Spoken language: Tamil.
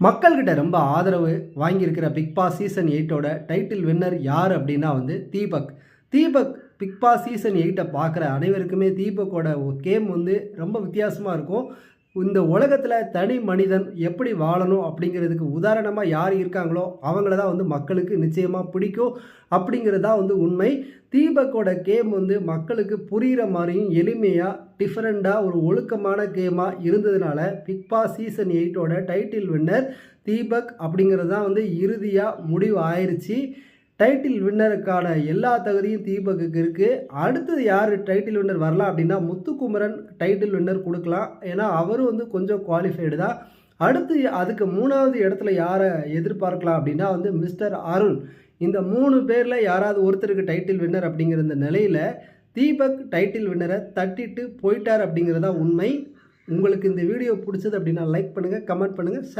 மக்கள்கிட்ட ரொம்ப ஆதரவு வாங்கியிருக்கிற பிக் பாஸ் சீசன் 8ஓட டைட்டில் வின்னர் யார் அப்படின்னா Deepak. Deepak Bigg Boss season 8 பார்க்குற அனைவருக்குமே தீபக்கோட கேம் ரொம்ப வித்தியாசமாக இருக்கும். இந்த உலகத்தில் தனி மனிதன் எப்படி வாழணும் அப்படிங்கிறதுக்கு உதாரணமாக யார் இருக்காங்களோ அவங்கள தான் மக்களுக்கு நிச்சயமாக பிடிக்கும் அப்படிங்கிறது தான் உண்மை. தீபக்கோட கேம் மக்களுக்கு புரிகிற மாதிரியும் எளிமையாக டிஃப்ரெண்ட்டாக ஒரு ஒழுக்கமான கேமாக இருந்ததுனால பிக் பாஸ் சீசன் 8ஓட டைட்டில் வின்னர் தீபக் அப்படிங்கிறது தான் இறுதியாக முடிவு ஆயிடுச்சு. டைட்டில் வின்னருக்கான எல்லா தகுதியும் தீபக்குக்கு இருக்குது. அடுத்தது யார் டைட்டில் வின்னர் வரலாம் அப்படின்னா முத்துக்குமரன் டைட்டில் வின்னர் கொடுக்கலாம். ஏன்னா அவரும் கொஞ்சம் குவாலிஃபைடு தான். அடுத்து அதுக்கு 3வது இடத்துல யாரை எதிர்பார்க்கலாம் அப்படின்னா மிஸ்டர் அருண். இந்த 3 பேரில் யாராவது ஒருத்தருக்கு டைட்டில் வின்னர் அப்படிங்கிற இந்த நிலையில் தீபக் டைட்டில் வின்னரை தட்டிட்டு போயிட்டார் அப்படிங்கிறதா உண்மை. உங்களுக்கு இந்த வீடியோ பிடிச்சது அப்படின்னா லைக் பண்ணுங்கள், கமெண்ட் பண்ணுங்கள், ஷேர்